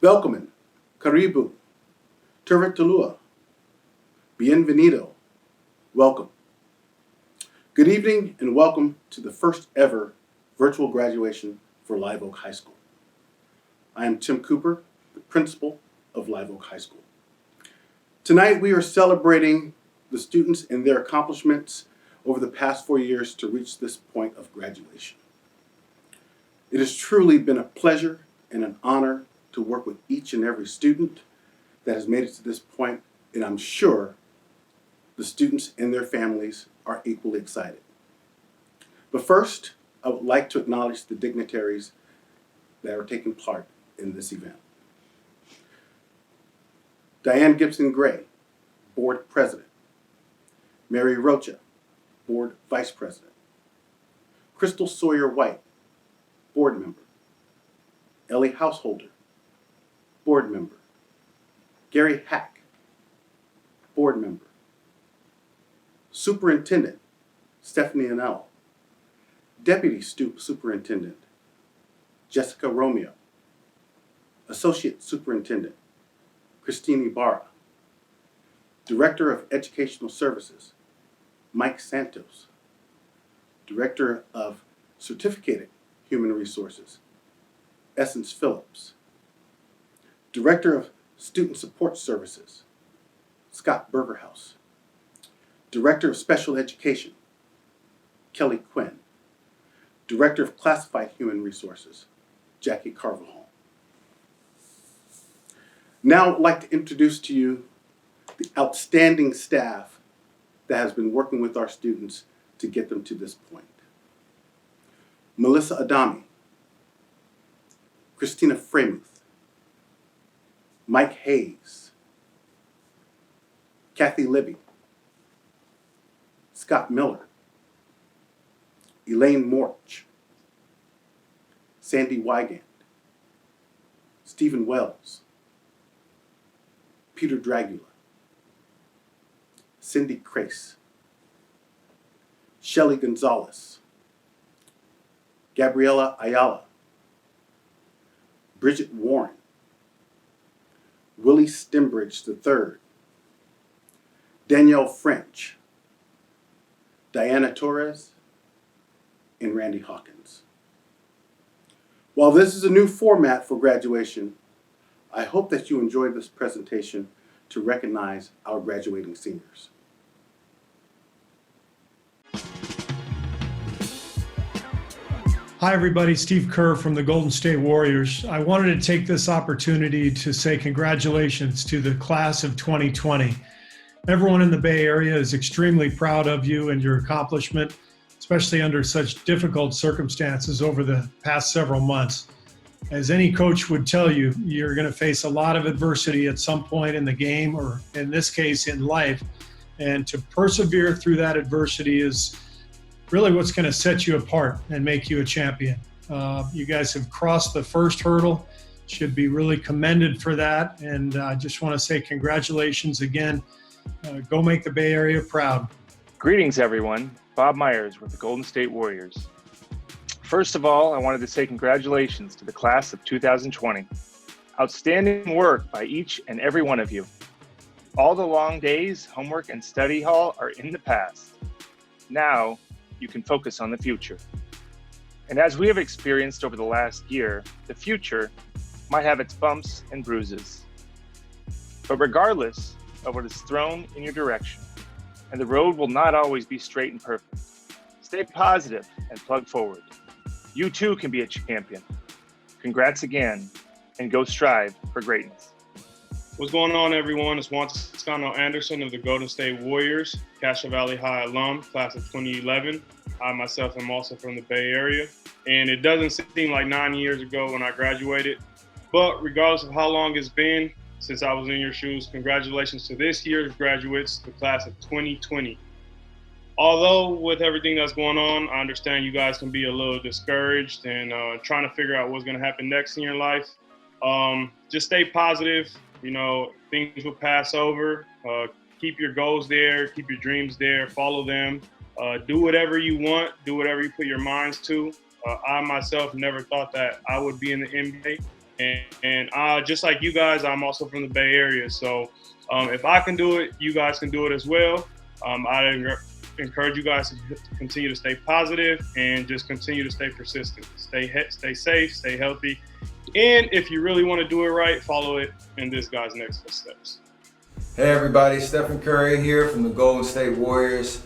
Welcome, Karibu, Tervetuloa, Bienvenido, welcome. Good evening and welcome to the first ever virtual graduation for Live Oak High School. I am Tim Cooper, the principal of Live Oak High School. Tonight we are celebrating the students and their accomplishments over the past 4 years to reach this point of graduation. It has truly been a pleasure and an honor to work with each and every student that has made it to this point, and I'm sure the students and their families are equally excited. But first, I would like to acknowledge the dignitaries that are taking part in this event. Diane Gibson Gray, Board President. Mary Rocha, Board Vice President. Crystal Sawyer White, Board Member. Ellie Householder, Board Member. Gary Hack, Board Member. Superintendent Stephanie Anell. Deputy Superintendent Jessica Romeo. Associate Superintendent Christine Ibarra. Director of Educational Services Mike Santos. Director of Certificated Human Resources Essence Phillips. Director of Student Support Services Scott Bergerhouse. Director of Special Education Kelly Quinn. Director of Classified Human Resources Jackie Carvajal. Now I'd like to introduce to you the outstanding staff that has been working with our students to get them to this point. Melissa Adami, Christina Fremuth, Mike Hayes, Kathy Libby, Scott Miller, Elaine Morch, Sandy Wygand, Stephen Wells, Peter Dragula, Cindy Crace, Shelley Gonzalez, Gabriela Ayala, Bridget Warren, Willie Stembridge III, Danielle French, Diana Torres, and Randy Hawkins. While this is a new format for graduation, I hope that you enjoyed this presentation to recognize our graduating seniors. Hi everybody, Steve Kerr from the Golden State Warriors. I wanted to take this opportunity to say congratulations to the class of 2020. Everyone in the Bay Area is extremely proud of you and your accomplishment, especially under such difficult circumstances over the past several months. As any coach would tell you, you're going to face a lot of adversity at some point in the game, or in this case, in life. And to persevere through that adversity is really what's going to set you apart and make you a champion. You guys have crossed the first hurdle, should be really commended for that. And I just want to say congratulations again. Go make the Bay Area proud. Greetings, everyone. Bob Myers with the Golden State Warriors. First of all, I wanted to say congratulations to the class of 2020. Outstanding work by each and every one of you. All the long days, homework, and study hall are in the past. Now, you can focus on the future. And as we have experienced over the last year, the future might have its bumps and bruises. But regardless of what is thrown in your direction, and the road will not always be straight and perfect, stay positive and plug forward. You too can be a champion. Congrats again, and go strive for greatness. What's going on, everyone? It's Juan Toscano Anderson of the Golden State Warriors, Castro Valley High alum, class of 2011. I myself am also from the Bay Area, and it doesn't seem like 9 years ago when I graduated, but regardless of how long it's been since I was in your shoes, congratulations to this year's graduates, the class of 2020. Although with everything that's going on, I understand you guys can be a little discouraged and trying to figure out what's going to happen next in your life. Just stay positive. You know, things will pass over. Keep your goals there, keep your dreams there, follow them. Do whatever you want, do whatever you put your minds to. I myself never thought that I would be in the NBA. And just like you guys, I'm also from the Bay Area. So if I can do it, you guys can do it as well. I encourage you guys to continue to stay positive and just continue to stay persistent. Stay safe, stay healthy. And if you really want to do it right, follow it in this guy's next steps. Hey everybody, Stephen Curry here from the Golden State Warriors.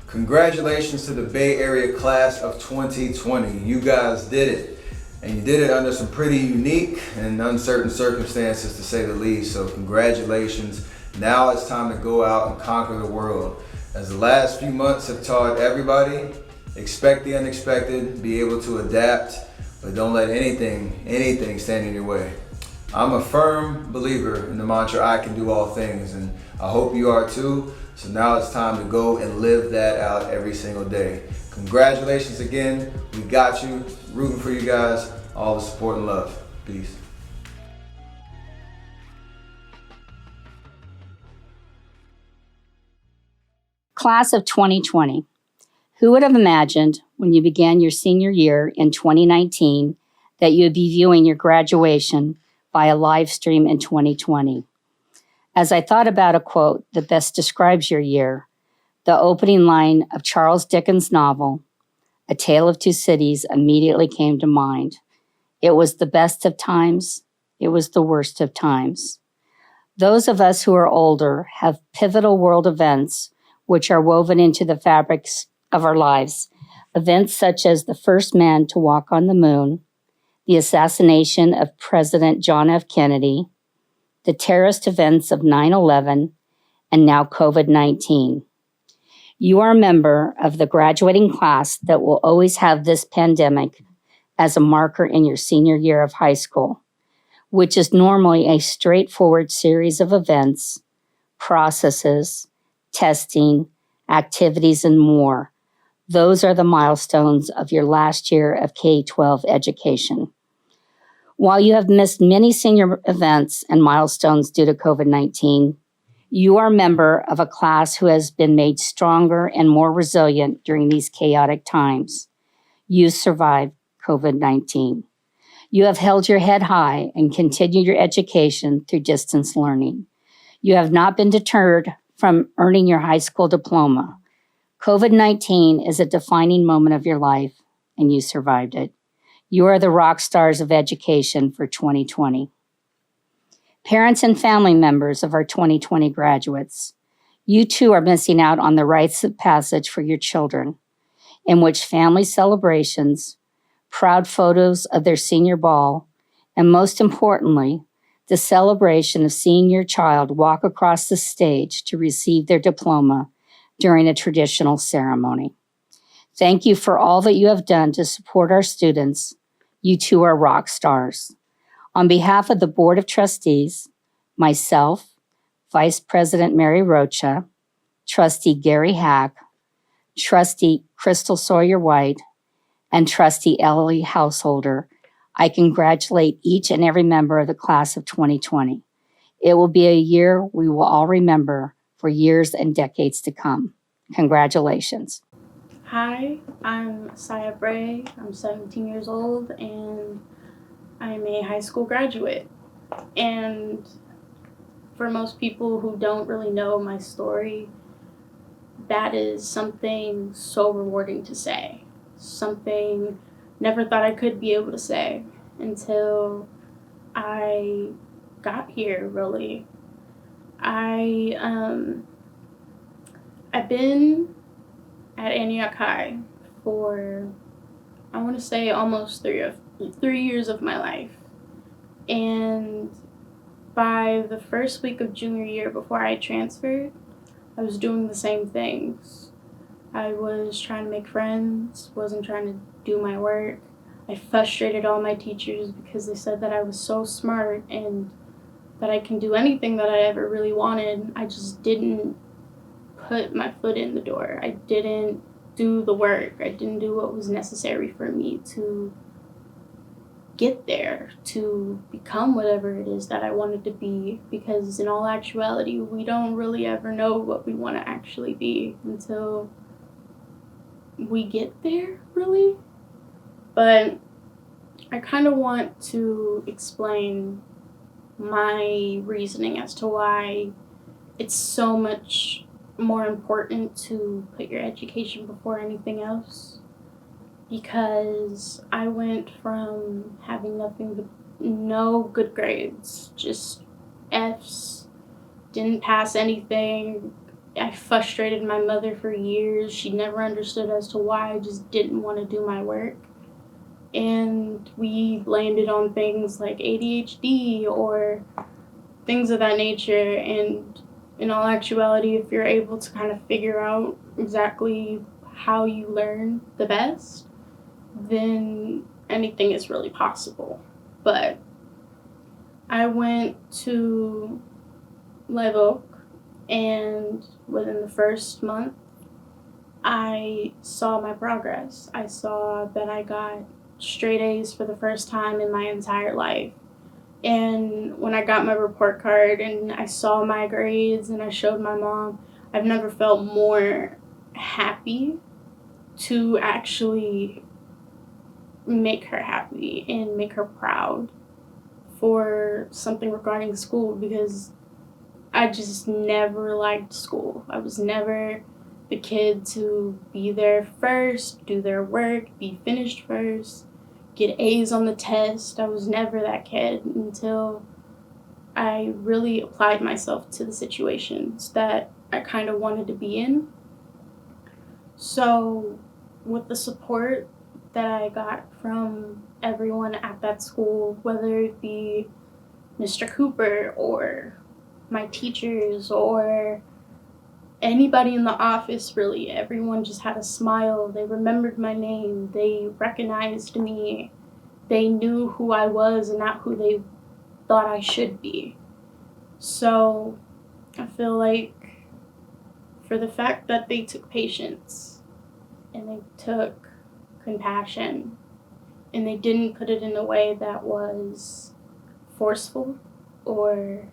Congratulations to the Bay Area class of 2020. You guys did it. And you did it under some pretty unique and uncertain circumstances, to say the least. So congratulations. Now it's time to go out and conquer the world. As the last few months have taught everybody, expect the unexpected, be able to adapt, but don't let anything stand in your way. I'm a firm believer in the mantra, I can do all things, and I hope you are too. So now it's time to go and live that out every single day. Congratulations again. We got you. Rooting for you guys. All the support and love. Peace. Class of 2020. Who would have imagined when you began your senior year in 2019 that you would be viewing your graduation via live stream in 2020? As I thought about a quote that best describes your year, the opening line of Charles Dickens' novel, A Tale of Two Cities, immediately came to mind. It was the best of times. It was the worst of times. Those of us who are older have pivotal world events which are woven into the fabrics of our lives. Events such as the first man to walk on the moon, the assassination of President John F. Kennedy, the terrorist events of 9/11, and now COVID-19. You are a member of the graduating class that will always have this pandemic as a marker in your senior year of high school, which is normally a straightforward series of events, processes, testing, activities, and more. Those are the milestones of your last year of K-12 education. While you have missed many senior events and milestones due to COVID-19, you are a member of a class who has been made stronger and more resilient during these chaotic times. You survived COVID-19. You have held your head high and continued your education through distance learning. You have not been deterred from earning your high school diploma. COVID-19 is a defining moment of your life, and you survived it. You are the rock stars of education for 2020. Parents and family members of our 2020 graduates, you too are missing out on the rites of passage for your children, in which family celebrations, proud photos of their senior ball, and most importantly, the celebration of seeing your child walk across the stage to receive their diploma during a traditional ceremony. Thank you for all that you have done to support our students. You too are rock stars. On behalf of the Board of Trustees, myself, Vice President Mary Rocha, Trustee Gary Hack, Trustee Crystal Sawyer-White, and Trustee Ellie Householder, I congratulate each and every member of the class of 2020. It will be a year we will all remember for years and decades to come. Congratulations. Hi, I'm Saya Bray. I'm 17 years old and I'm a high school graduate. And for most people who don't really know my story, that is something so rewarding to say. Something never thought I could be able to say until I got here, really. I've been at Antioch High for, I want to say, almost 3 years of my life. And by the first week of junior year before I transferred, I was doing the same things. I was trying to make friends, wasn't trying to do my work. I frustrated all my teachers because they said that I was so smart and that I can do anything that I ever really wanted. I just didn't put my foot in the door. I didn't do the work. I didn't do what was necessary for me to get there, to become whatever it is that I wanted to be, because in all actuality, we don't really ever know what we want to actually be until we get there, really. But I kind of want to explain my reasoning as to why it's so much more important to put your education before anything else. Because I went from having nothing but no good grades, just F's, didn't pass anything. I frustrated my mother for years. She never understood as to why I just didn't want to do my work. And we blamed it on things like ADHD or things of that nature. And in all actuality, if you're able to kind of figure out exactly how you learn the best, then anything is really possible. But I went to Live Oak, and within the first month, I saw my progress. I saw that I got straight A's for the first time in my entire life. And when I got my report card and I saw my grades and I showed my mom, I've never felt more happy to actually make her happy and make her proud for something regarding school, because I just never liked school. I was never the kid to be there first, do their work, be finished first, get A's on the test. I was never that kid until I really applied myself to the situations that I kind of wanted to be in. So, with the support that I got from everyone at that school, whether it be Mr. Cooper or my teachers or anybody in the office, really, everyone just had a smile. They remembered my name. They recognized me. They knew who I was and not who they thought I should be. So I feel like for the fact that they took patience and they took compassion and they didn't put it in a way that was forceful or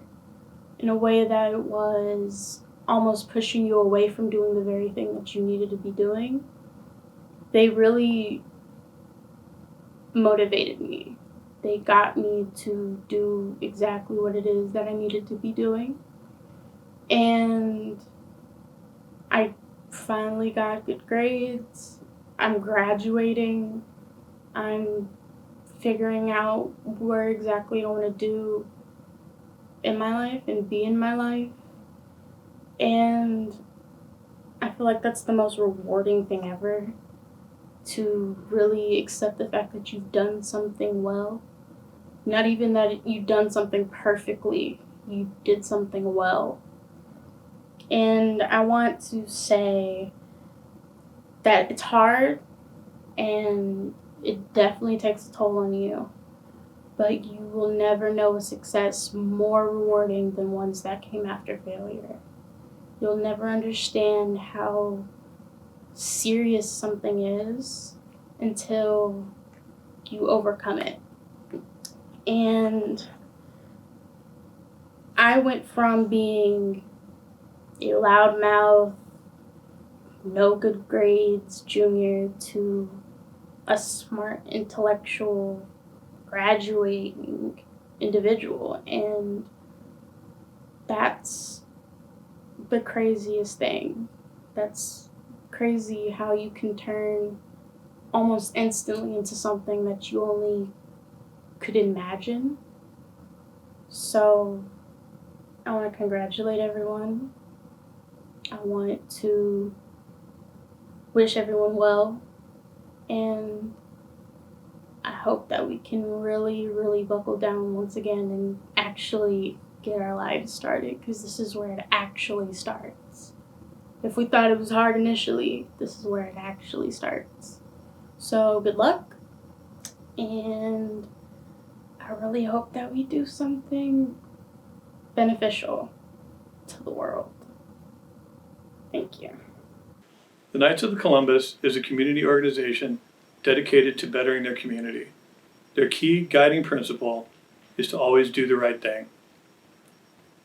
in a way that it was almost pushing you away from doing the very thing that you needed to be doing, they really motivated me. They got me to do exactly what it is that I needed to be doing. And I finally got good grades. I'm graduating. I'm figuring out where exactly I want to do in my life and be in my life. And I feel like that's the most rewarding thing ever, to really accept the fact that you've done something well. Not even that you've done something perfectly, you did something well. And I want to say that it's hard and it definitely takes a toll on you, but you will never know a success more rewarding than ones that came after failure. You'll never understand how serious something is until you overcome it. And I went from being a loudmouth, no good grades junior to a smart, intellectual, graduating individual. And that's the craziest thing. That's crazy how you can turn almost instantly into something that you only could imagine. So I want to congratulate everyone. I want to wish everyone well, and I hope that we can really, really buckle down once again and actually get our lives started, because this is where it actually starts. If we thought it was hard initially, this is where it actually starts. So good luck, and I really hope that we do something beneficial to the world. Thank you. The Knights of Columbus is a community organization dedicated to bettering their community. Their key guiding principle is to always do the right thing.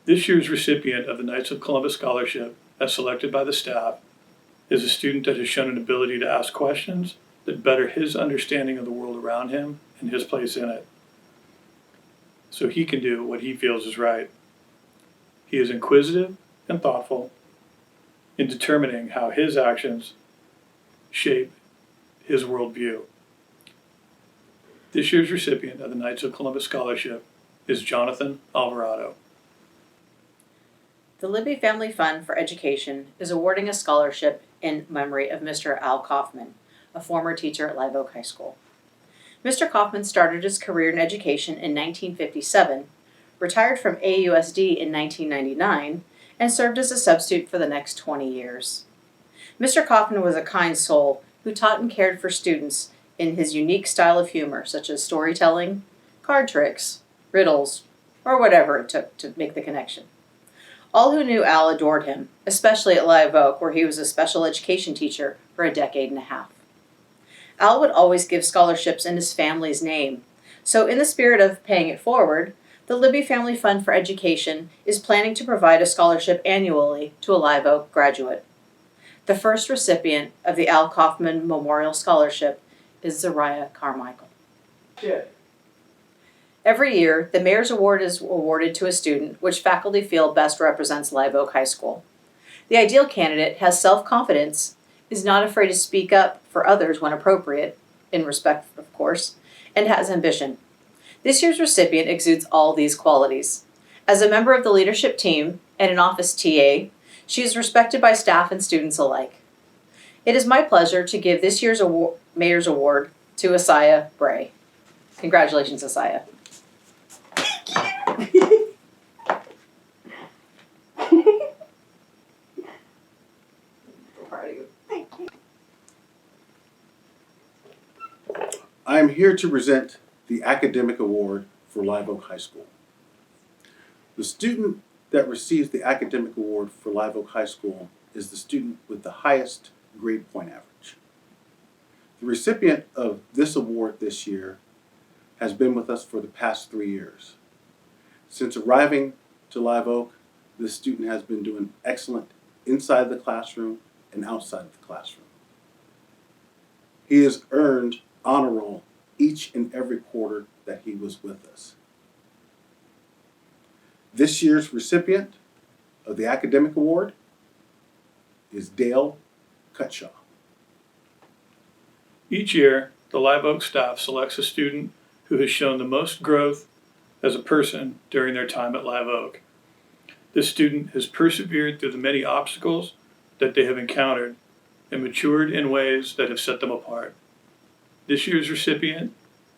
This year's recipient of the Knights of Columbus Scholarship, as selected by the staff, is a student that has shown an ability to ask questions that better his understanding of the world around him and his place in it, so he can do what he feels is right. He is inquisitive and thoughtful in determining how his actions shape his worldview. This year's recipient of the Knights of Columbus Scholarship is Jonathan Alvarado. The Libby Family Fund for Education is awarding a scholarship in memory of Mr. Al Kaufman, a former teacher at Live Oak High School. Mr. Kaufman started his career in education in 1957, retired from AUSD in 1999, and served as a substitute for the next 20 years. Mr. Kaufman was a kind soul who taught and cared for students in his unique style of humor, such as storytelling, card tricks, riddles, or whatever it took to make the connection. All who knew Al adored him, especially at Live Oak, where he was a special education teacher for a decade and a half. Al would always give scholarships in his family's name, so in the spirit of paying it forward, the Libby Family Fund for Education is planning to provide a scholarship annually to a Live Oak graduate. The first recipient of the Al Kaufman Memorial Scholarship is Zariah Carmichael. Every year, the Mayor's Award is awarded to a student which faculty feel best represents Live Oak High School. The ideal candidate has self-confidence, is not afraid to speak up for others when appropriate, in respect, of course, and has ambition. This year's recipient exudes all these qualities. As a member of the leadership team and an office TA, she is respected by staff and students alike. It is my pleasure to give this year's Mayor's Award to Asaya Bray. Congratulations, Asaya. I am here to present the Academic Award for Live Oak High School. The student that receives the Academic Award for Live Oak High School is the student with the highest grade point average. The recipient of this award this year has been with us for the past 3 years. Since arriving to Live Oak, this student has been doing excellent inside the classroom and outside the classroom. He has earned honor roll each and every quarter that he was with us. This year's recipient of the Academic Award is Dale Cutshaw. Each year, the Live Oak staff selects a student who has shown the most growth as a person during their time at Live Oak. This student has persevered through the many obstacles that they have encountered and matured in ways that have set them apart. This year's recipient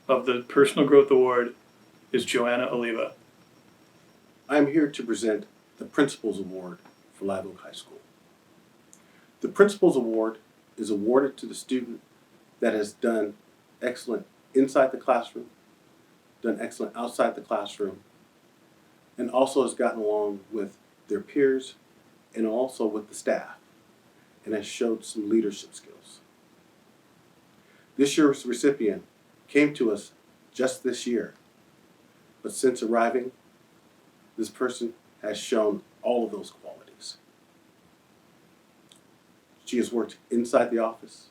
of the Personal Growth Award is Joanna Oliva. I am here to present the Principal's Award for Live Oak High School. The Principal's Award is awarded to the student that has done excellent inside the classroom, done excellent outside the classroom, and also has gotten along with their peers and also with the staff, and has showed some leadership skills. This year's recipient came to us just this year, but since arriving, this person has shown all of those qualities. She has worked inside the office,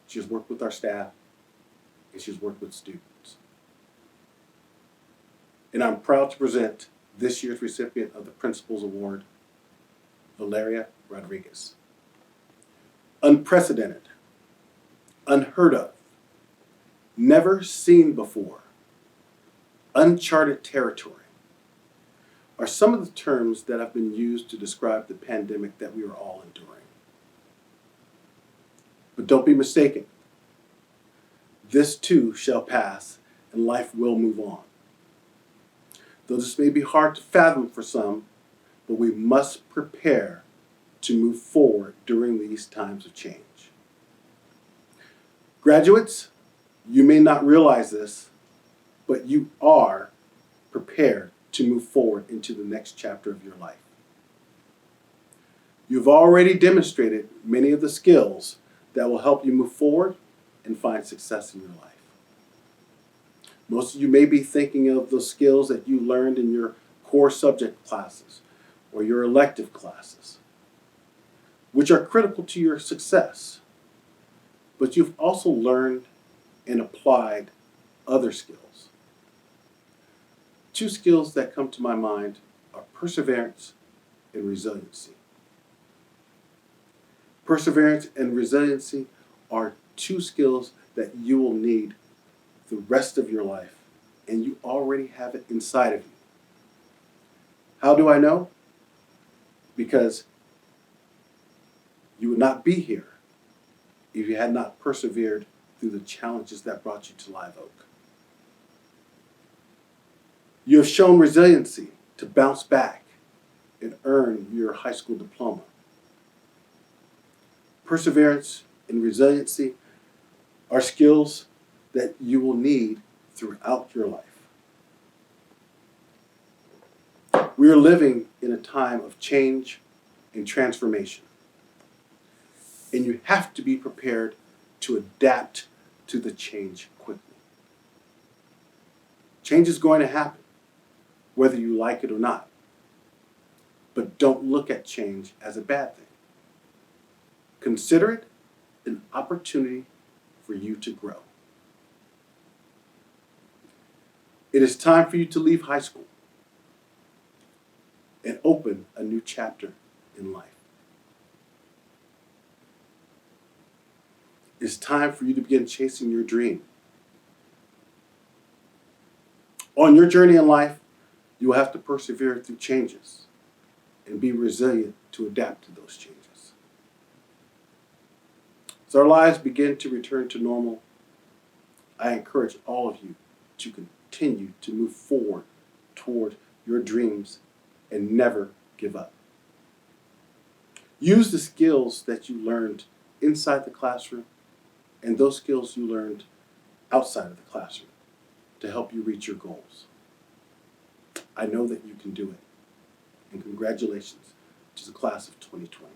she has worked with our staff, and she has worked with students. And I'm proud to present this year's recipient of the Principal's Award, Valeria Rodriguez. Unprecedented, unheard of, never seen before, uncharted territory are some of the terms that have been used to describe the pandemic that we are all enduring. But don't be mistaken. This too shall pass and life will move on. Though this may be hard to fathom for some, but we must prepare to move forward during these times of change. Graduates, you may not realize this, but you are prepared to move forward into the next chapter of your life. You've already demonstrated many of the skills that will help you move forward and find success in your life. Most of you may be thinking of the skills that you learned in your core subject classes or your elective classes, which are critical to your success. but you've also learned and applied other skills. Two skills that come to my mind are perseverance and resiliency. Perseverance and resiliency are two skills that you will need the rest of your life, and you already have it inside of you. How do I know? Because you would not be here if you had not persevered through the challenges that brought you to Live Oak. You have shown resiliency to bounce back and earn your high school diploma. Perseverance and resiliency are skills that you will need throughout your life. We are living in a time of change and transformation, and you have to be prepared to adapt to the change quickly. Change is going to happen, whether you like it or not. But don't look at change as a bad thing. Consider it an opportunity for you to grow. It is time for you to leave high school and open a new chapter in life. It's time for you to begin chasing your dream. On your journey in life, you will have to persevere through changes and be resilient to adapt to those changes. As our lives begin to return to normal, I encourage all of you to continue to move forward toward your dreams and never give up. Use the skills that you learned inside the classroom and those skills you learned outside of the classroom to help you reach your goals. I know that you can do it. And congratulations to the class of 2020.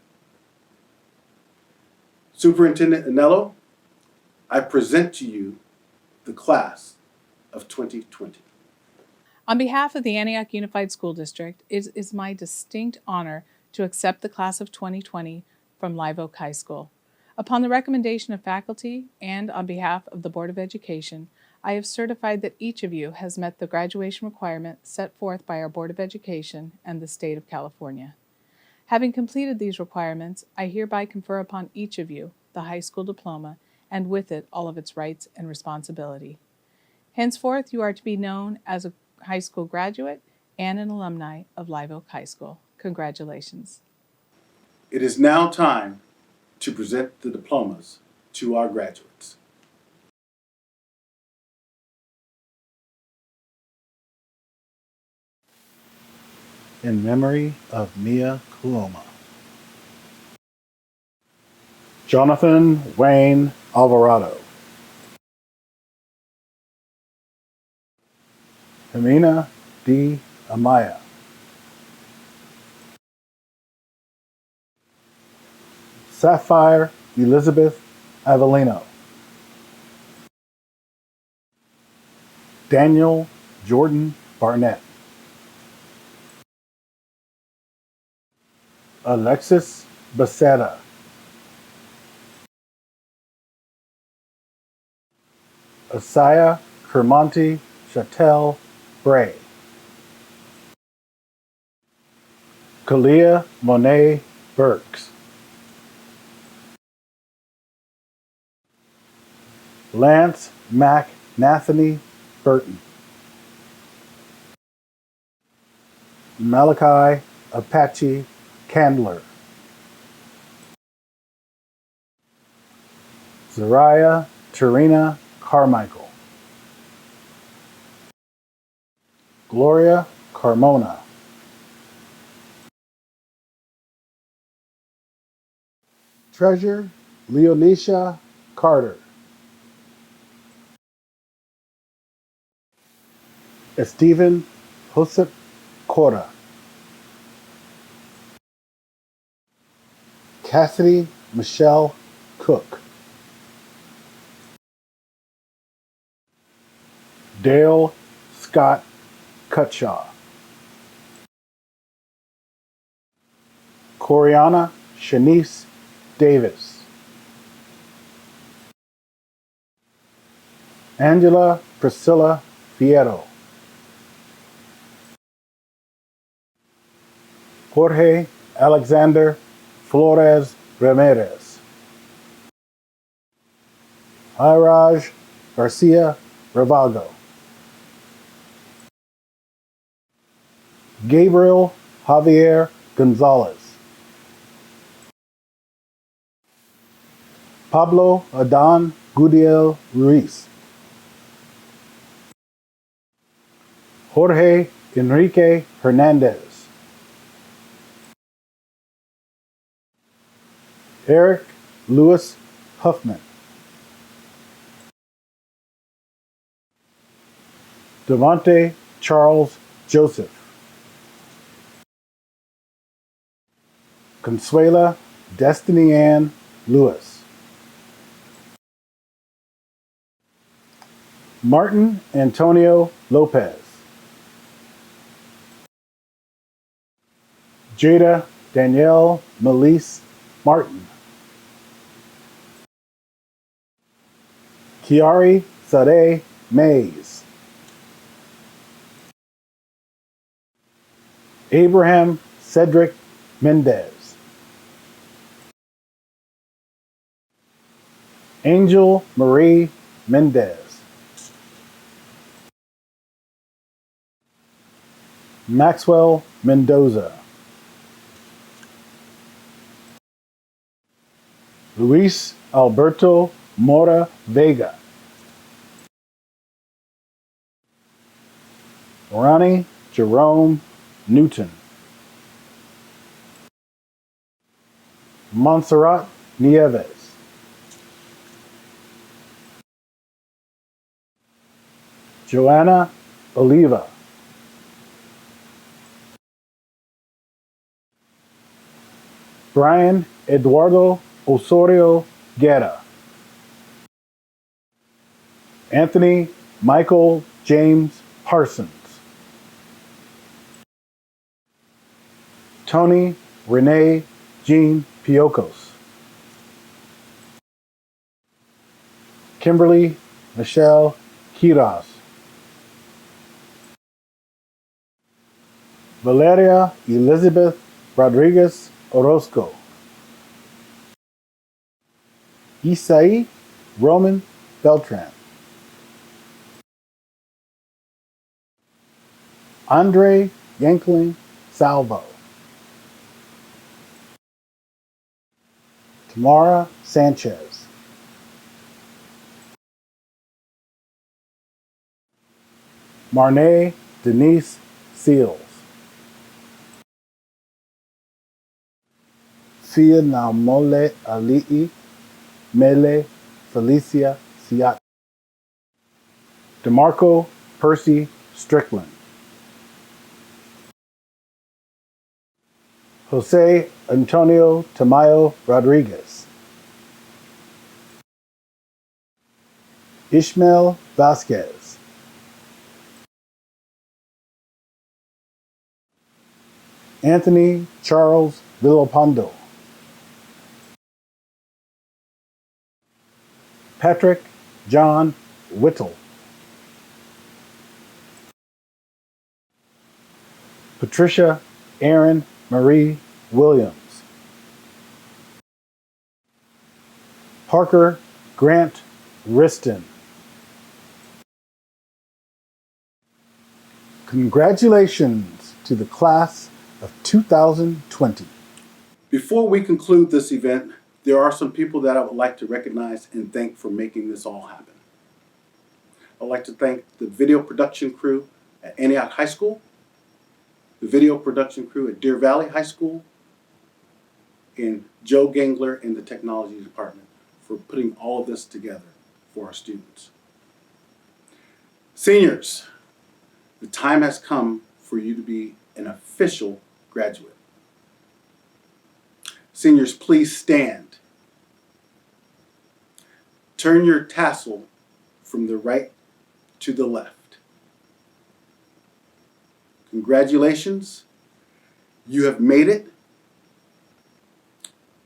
Superintendent Anello, I present to you the class of 2020. On behalf of the Antioch Unified School District, it is my distinct honor to accept the class of 2020 from Live Oak High School. Upon the recommendation of faculty and on behalf of the Board of Education, I have certified that each of you has met the graduation requirements set forth by our Board of Education and the State of California. Having completed these requirements, I hereby confer upon each of you the high school diploma and with it all of its rights and responsibility. Henceforth, you are to be known as a high school graduate and an alumni of Live Oak High School. Congratulations. It is now time to present the diplomas to our graduates. In memory of Mia Kuloma. Jonathan Wayne Alvarado. Jimena D. Amaya. Sapphire Elizabeth Avellino. Daniel Jordan Barnett. Alexis Becerra. Asaya Kermonti Chattel Bray. Kalia Monet Burks. Lance Mac Nathany Burton. Malachi Apache Candler. Zariah Tarina Carmichael. Gloria Carmona. Treasure Leonisha Carter. Stephen Josep Cora. Cassidy Michelle Cook. Dale Scott Cutshaw. Coriana Shanice Davis. Angela Priscilla Fierro, Jorge Alexander Flores Ramirez, Hiraj Garcia Ravago, Gabriel Javier Gonzalez, Pablo Adan Gudiel Ruiz, Jorge Enrique Hernandez, Eric Louis Huffman, Devonte Charles Joseph, Consuela Destiny Ann Lewis, Martin Antonio Lopez, Jada Danielle Melise Martin, Kiari Sade Mays, Abraham Cedric Mendez, Angel Marie Mendez, Maxwell Mendoza, Luis Alberto Mora Vega, Ronnie Jerome Newton, Montserrat Nieves, Joanna Oliva, Brian Eduardo Osorio Guerra, Anthony Michael James Parsons, Tony Renee Jean Piocos, Kimberly Michelle Quiroz, Valeria Elizabeth Rodriguez Orozco, Isai Roman Beltran, Andre Yankling Salvo, Tamara Sanchez, Marnay Denise Seals, Fia Naumole Ali'i Mele Felicia Siat, DeMarco Percy Strickland, Jose Antonio Tamayo Rodriguez, Ishmael Vasquez, Anthony Charles Villalpando, Patrick John Whittle, Patricia Aaron Marie Williams, Parker Grant Riston. Congratulations to the class of 2020. Before we conclude this event, there are some people that I would like to recognize and thank for making this all happen. I'd like to thank the video production crew at Antioch High School, the video production crew at Deer Valley High School, and Joe Gangler in the technology department for putting all of this together for our students. Seniors, the time has come for you to be an official graduate. Seniors, please stand. Turn your tassel from the right to the left. Congratulations, you have made it.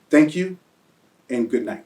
Thank you and good night.